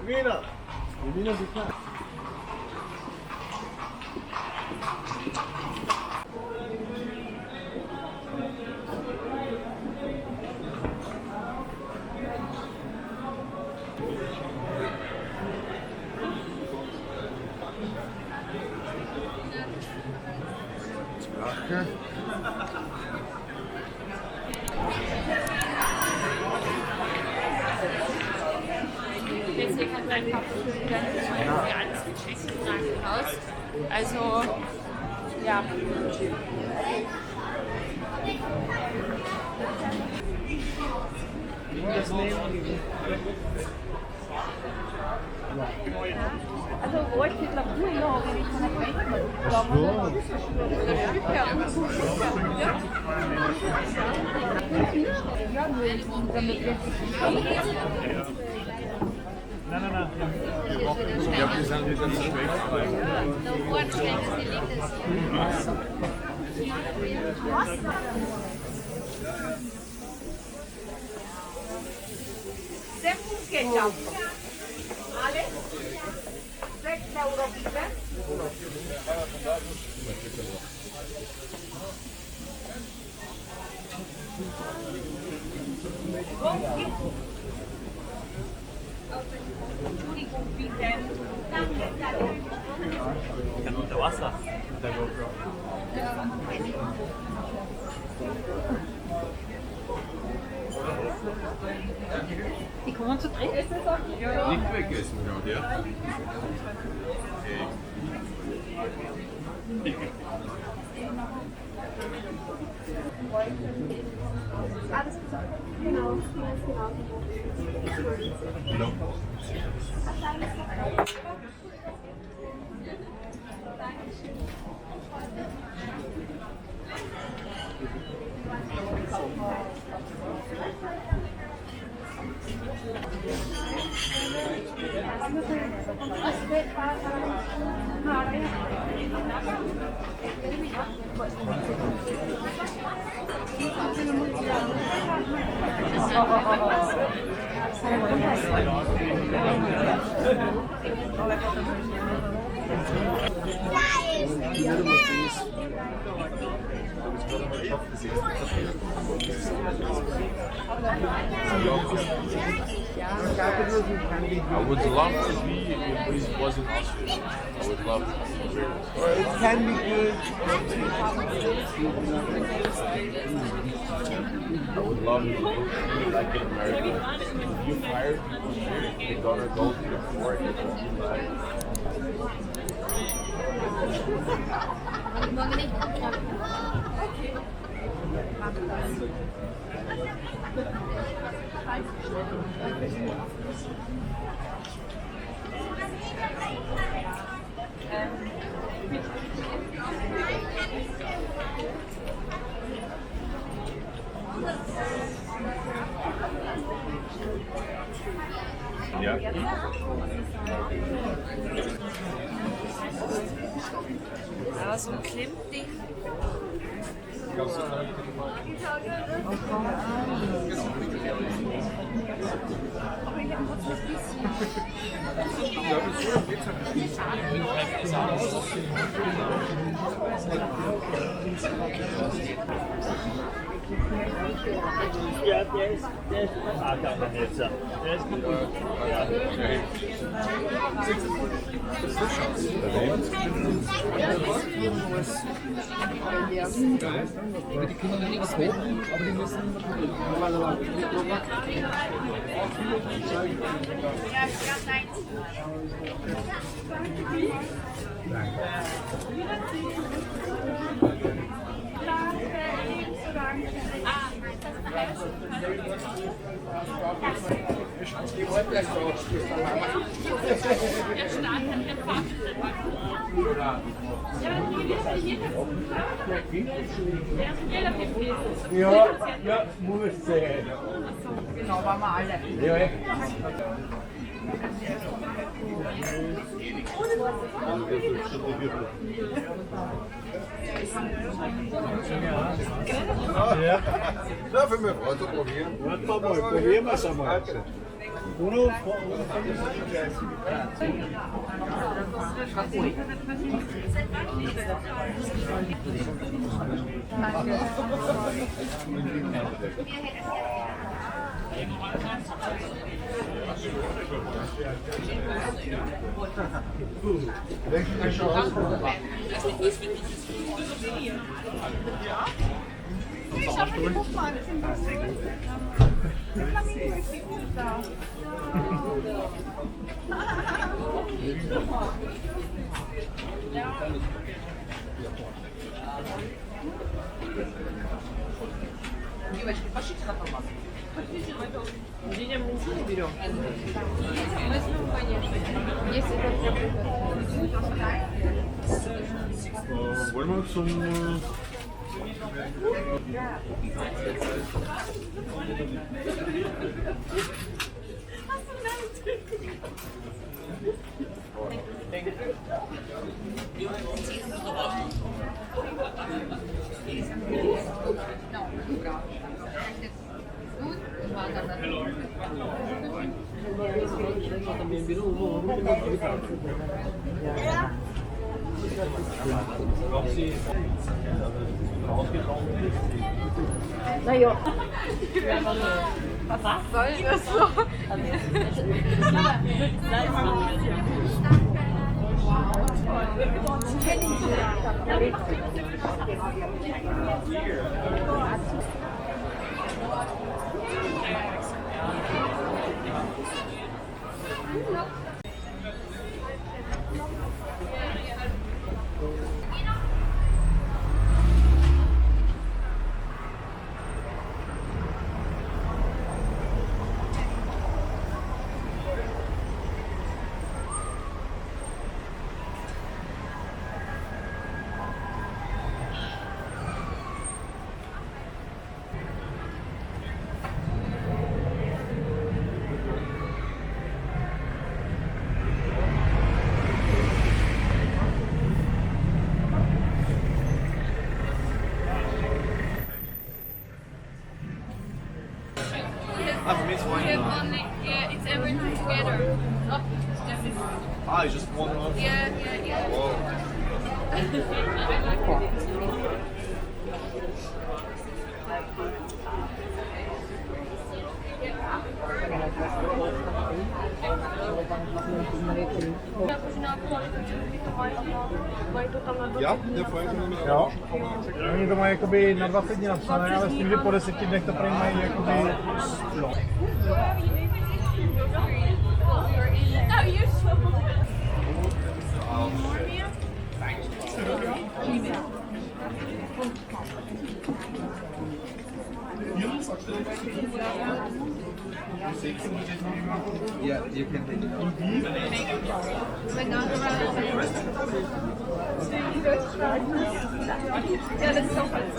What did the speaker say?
Vienna. Vienna ist klar. Sprache. Deswegen hat mein Papa alles gecheckt im Krankenhaus. Also, ja. Also, wo ich jetzt noch gut noch, wenn ich von der Quelle Nein. Ich glaube, die sind wieder zu schwach. Sehr gut geklappt. Alle? 6 Euro bitte. Entschuldigung, bitte. Ich kann unter Wasser. Die kommen zu dritt, ist das auch? Nicht vergessen, Claudia. Alles genau. I would love to be if this wasn't Austria. I would love to. It can be good. I would love it like in America. If you fire people here, they're gonna go to the court and be like. Morgen nicht umklappen. Ja. Ja, so ein Klimmding. Ja, der ist vermarkt jetzt. Der ist gut. Ja. Die können nichts holen, aber die müssen Ja, muss sein. Genau, waren wir alle. Ja, Ja, für mich weiter probieren. Warte mal, probieren wir es einmal. Uno, Welchen ist schon ausgekommen? Wollen wir zum... Naja. Was soll das so? Yeah, it's everything together. Oh, Ah, it's just one off. yeah. Whoa. Ja, der Freyung mit Jo. Oni to mají jakoby na 20 dní napsané, ale s tím, že po 10 dnech to prý mají jakoby no. No, you're so Yeah, you can take it. Ja, das ist auch alles.